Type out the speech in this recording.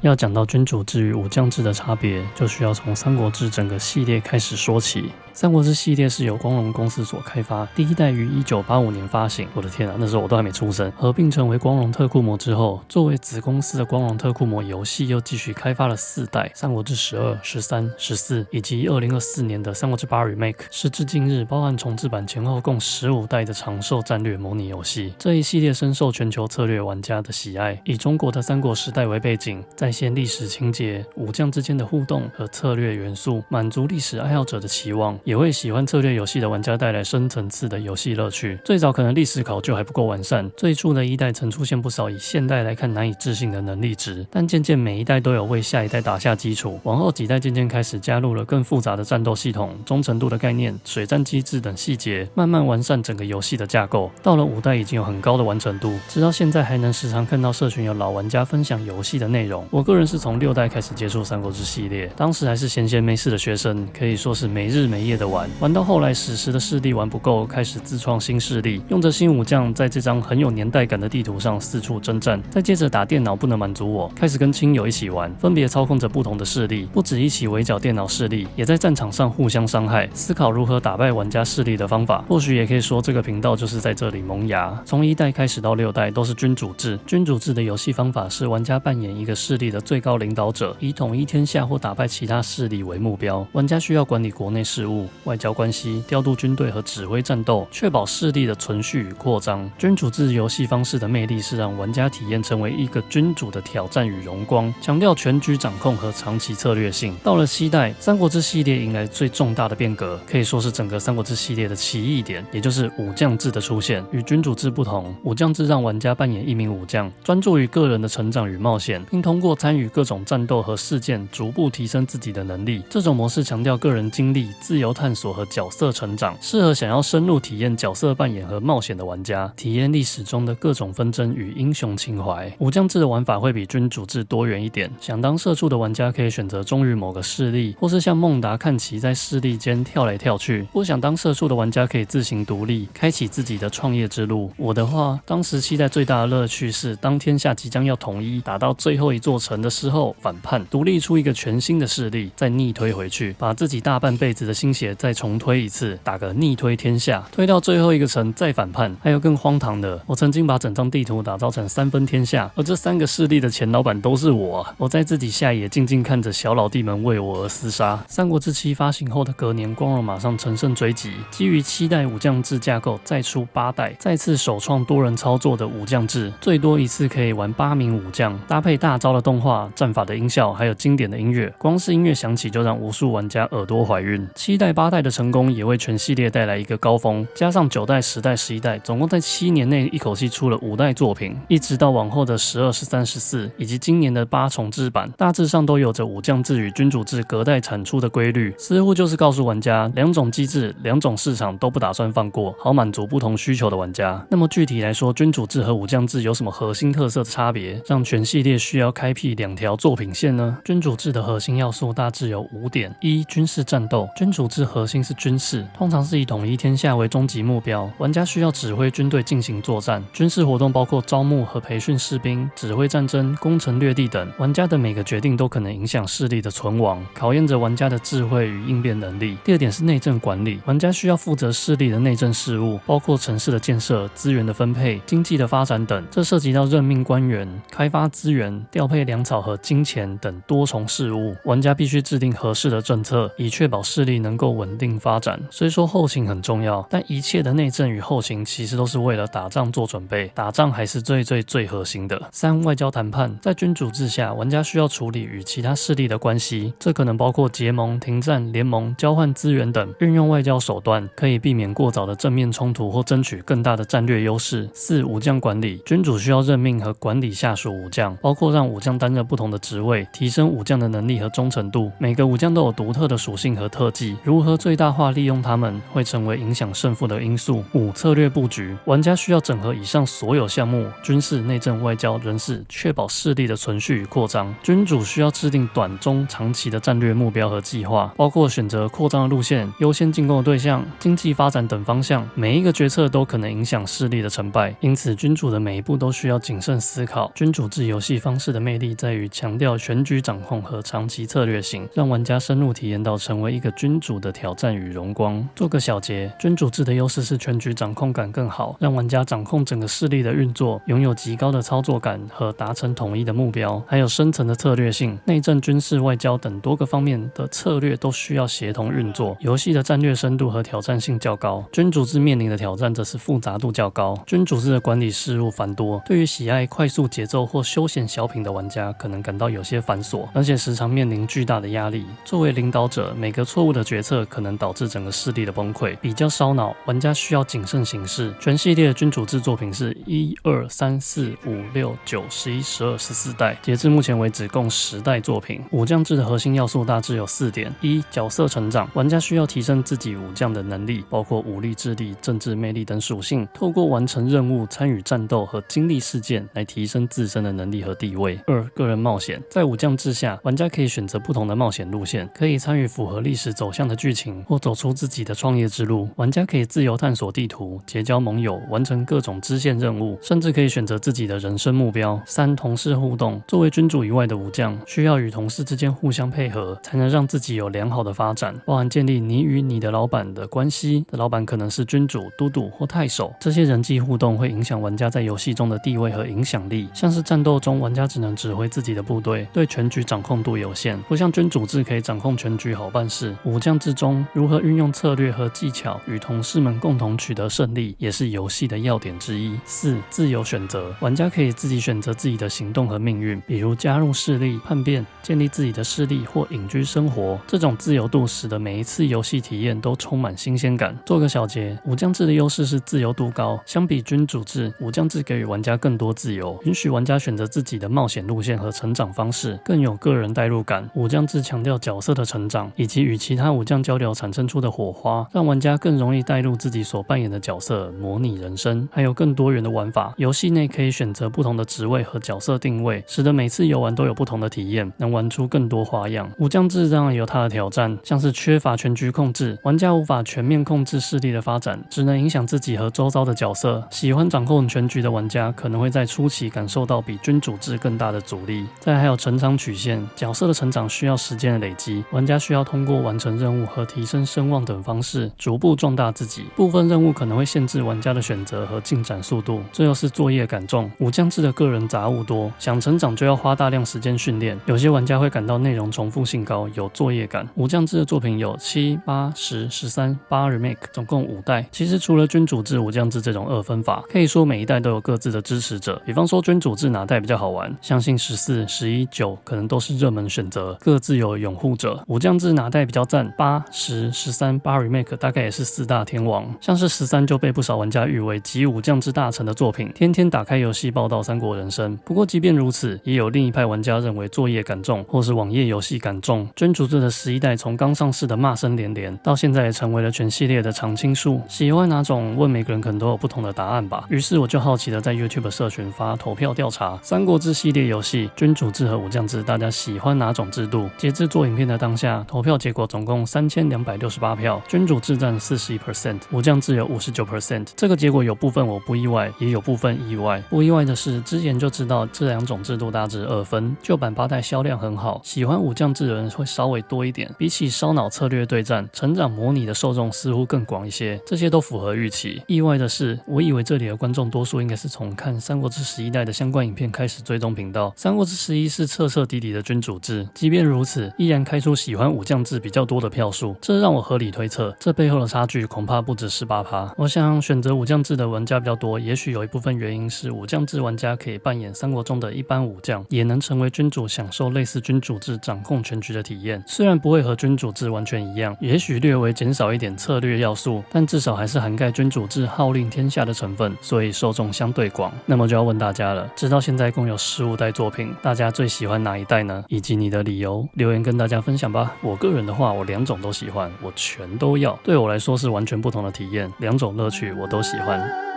要讲到君主制与武将制的差别，就需要从三国志整个系列开始说起。三国志系列是由光荣公司所开发，第一代于1985年发行。我的天啊，那时候我都还没出生。合并成为光荣特库摩之后，作为子公司的光荣特库摩游戏又继续开发了4代，三国志12、13、14，以及2024年的三国志8 Remake， 时至今日包含重制版前后共15代的长寿战略模拟游戏。这一系列深受全球策略玩家的喜爱，以中国的三国时代为背景，再现历史情节、武将之间的互动和策略元素，满足历史爱好者的期望，也为喜欢策略游戏的玩家带来深层次的游戏乐趣。最早可能历史考究还不够完善，最初的1代曾出现不少以现代来看难以置信的能力值，但渐渐每一代都有为下一代打下基础。往后几代渐渐开始加入了更复杂的战斗系统、忠诚度的概念、水战机制等细节，慢慢完善整个游戏的架构。到了5代已经有很高的完成度，直到现在还能时常看到社群有老玩家分享游戏的内容。我个人是从6代开始接触三国志系列，当时还是闲闲没事的学生，可以说是没日没夜的玩到后来史实的势力玩不够，开始自创新势力，用着新武将在这张很有年代感的地图上四处征战。再接着打电脑不能满足我，开始跟亲友一起玩，分别操控着不同的势力，不止一起围剿电脑势力，也在战场上互相伤害，思考如何打败玩家势力的方法。或许也可以说这个频道就是在这里萌芽。从1代开始到6代都是君主制，君主制的游戏方法是玩家扮演一个势力的最高领导者，以统一天下或打败其他势力为目标。玩家需要管理国内事务、外交关系、调度军队和指挥战斗，确保势力的存续与扩张。君主制游戏方式的魅力是让玩家体验成为一个君主的挑战与荣光，强调全局掌控和长期策略性。到了7代，三国志系列迎来最重大的变革，可以说是整个三国志系列的奇异点，也就是武将制的出现。与君主制不同，武将制让玩家扮演一名武将，专注于个人的成长与冒险，并通过参与各种战斗和事件逐步提升自己的能力。这种模式强调个人经历、自由探索和角色成长，适合想要深入体验角色扮演和冒险的玩家，体验历史中的各种纷争与英雄情怀。武将制的玩法会比君主制多元一点，想当社畜的玩家可以选择忠于某个势力，或是像孟达、看齐在势力间跳来跳去；不想当社畜的玩家可以自行独立，开启自己的创业之路。我的话，当时期待最大的乐趣是，当天下即将要统一，打到最后一座城的时候，反叛，独立出一个全新的势力，再逆推回去，把自己大半辈子的心血再重推一次，打个逆推天下，推到最后一个城再反叛。还有更荒唐的，我曾经把整张地图打造成3分天下，而这3个势力的前老板都是我啊！我在自己下野静静看着小老弟们为我而厮杀。三国志7发行后的隔年，光荣马上乘胜追击，基于7代武将制架构再出8代，再次首创多人操作的武将制，最多一次可以玩8名武将，搭配大招的动画、战法的音效，还有经典的音乐，光是音乐响起就让无数玩家耳朵怀孕。7代8代的成功也为全系列带来一个高峰，加上9代10代11代，总共在7年内一口气出了5代作品，一直到往后的12、13、14，以及今年的8重制版，大致上都有着武将制与君主制隔代产出的规律，似乎就是告诉玩家2种机制、2种市场都不打算放过，好满足不同需求的玩家。那么具体来说，君主制和武将制有什么核心特色的差别，让全系列需要开辟2条作品线呢？君主制的核心要素大致有5点：一、军事战斗。君主制核心是军事，通常是以统一天下为终极目标，玩家需要指挥军队进行作战。军事活动包括招募和培训士兵、指挥战争、攻城略地等，玩家的每个决定都可能影响势力的存亡，考验着玩家的智慧与应变能力。第二点是内政管理，玩家需要负责势力的内政事务，包括城市的建设、资源的分配、经济的发展等，这涉及到任命官员、开发资源、调配粮草和金钱等多重事务。玩家必须制定合适的政策，以确保势力能够稳定发展。虽说后勤很重要，但一切的内政与后勤其实都是为了打仗做准备，打仗还是最核心的。3、外交谈判。在君主制下，玩家需要处理与其他势力的关系，这可能包括结盟、停战、联盟、交换资源等，运用外交手段可以避免过早的正面冲突或争取更大的战略优势。4、武将管理。君主需要任命和管理下属武将，包括让武将担任不同的职位，提升武将的能力和忠诚度。每个武将都有独特的属性和特技，如如何最大化利用它们，会成为影响胜负的因素。5、策略布局，玩家需要整合以上所有项目，军事、内政、外交、人事，确保势力的存续与扩张。君主需要制定短、中、长期的战略目标和计划，包括选择扩张的路线、优先进攻的对象、经济发展等方向。每一个决策都可能影响势力的成败，因此君主的每一步都需要谨慎思考。君主制游戏方式的魅力在于强调全局掌控和长期策略性，让玩家深入体验到成为一个君主的挑战与荣光。做个小结，君主制的优势是全局掌控感更好，让玩家掌控整个势力的运作，拥有极高的操作感和达成统一的目标，还有深层的策略性，内政、军事、外交等多个方面的策略都需要协同运作。游戏的战略深度和挑战性较高，君主制面临的挑战则是复杂度较高。君主制的管理事务繁多，对于喜爱快速节奏或休闲小品的玩家可能感到有些繁琐，而且时常面临巨大的压力。作为领导者，每个错误的决策可能导致整个势力的崩溃，比较烧脑，玩家需要谨慎行事。全系列的君主制作品是1、2、3、4、5、6、9、11、12、14代，截至目前为止共10代作品。武将制的核心要素大致有4点： 1、角色成长，玩家需要提升自己武将的能力，包括武力、智力、政治魅力等属性，透过完成任务、参与战斗和经历事件来提升自身的能力和地位。2、个人冒险，在武将制下，玩家可以选择不同的冒险路线，可以参与符合历史走向的剧情，或走出自己的创业之路。玩家可以自由探索地图，结交盟友，完成各种支线任务，甚至可以选择自己的人生目标。3、同事互动，作为君主以外的武将，需要与同事之间互相配合，才能让自己有良好的发展，包含建立你与你的老板的关系，老板可能是君主、都督或太守。这些人际互动会影响玩家在游戏中的地位和影响力，像是战斗中玩家只能指挥自己的部队，对全局掌控度有限，不像君主制可以掌控全局好办事。武将制中如何运用策略和技巧与同事们共同取得胜利，也是游戏的要点之一。4、自由选择，玩家可以自己选择自己的行动和命运，比如加入势力、叛变、建立自己的势力或隐居生活。这种自由度使得每一次游戏体验都充满新鲜感。做个小结，武将制的优势是自由度高，相比君主制，武将制给予玩家更多自由，允许玩家选择自己的冒险路线和成长方式，更有个人代入感。武将制强调角色的成长以及与其他武将交流产生出的火花，让玩家更容易带入自己所扮演的角色，模拟人生。还有更多元的玩法，游戏内可以选择不同的职位和角色定位，使得每次游玩都有不同的体验，能玩出更多花样。武将制当然有它的挑战，像是缺乏全局控制，玩家无法全面控制势力的发展，只能影响自己和周遭的角色。喜欢掌控全局的玩家可能会在初期感受到比君主制更大的阻力。再来还有成长曲线，角色的成长需要时间的累积，玩家需要通过完成任务和提升声望等方式逐步壮大自己。部分任务可能会限制玩家的选择和进展速度。最后是作业感重，武将制的个人杂物多，想成长就要花大量时间训练，有些玩家会感到内容重复性高，有作业感。武将制的作品有7、8、10、13、8 remake， 总共5代。其实除了君主制、武将制这种二分法，可以说每一代都有各自的支持者。比方说君主制哪代比较好玩，相信14、11、9可能都是热门选择，各自有拥护者。武将制哪代比较赞，8、10、13、8 remake 大概也是4大天王，像是13就被不少玩家誉为集武将制大成的作品，天天打开游戏报道三国人生。不过即便如此，也有另一派玩家认为作业感重，或是网页游戏感重。君主制的11代从刚上市的骂声连连，到现在也成为了全系列的常青树。喜欢哪种？问每个人可能都有不同的答案吧。于是我就好奇的在 YouTube 社群发投票调查，三国志系列游戏君主制和武将制，大家喜欢哪种制度？截至做影片的当下，投票结果总共3268票，君主制占41%，武将制有59%。这个结果有部分我不意外，也有部分意外。不意外的是，之前就知道这两种制度大致2分，旧版8代销量很好，喜欢武将制的人会稍微多一点。比起烧脑策略对战，成长模拟的受众似乎更广一些，这些都符合预期。意外的是，我以为这里的观众多数应该是从看《三国志11代》的相关影片开始追踪频道，《三国志11》是彻彻底底的君主制。即便如此，依然开出喜欢武将制比较多的票数，这让我合理推测，这背后的差距恐怕不止18%。我想选择武将制的玩家比较多，也许有一部分原因是武将制玩家可以扮演三国中的一般武将，也能成为君主，享受类似君主制掌控全局的体验。虽然不会和君主制完全一样，也许略微减少一点策略要素，但至少还是涵盖君主制号令天下的成分，所以受众相对广。那么就要问大家了，直到现在共有15代作品，大家最喜欢哪一代呢？以及你的理由，留言跟大家分享吧。我个人的话，我2种种都喜欢，我全都要。对我来说是完全不同的体验，两种乐趣我都喜欢。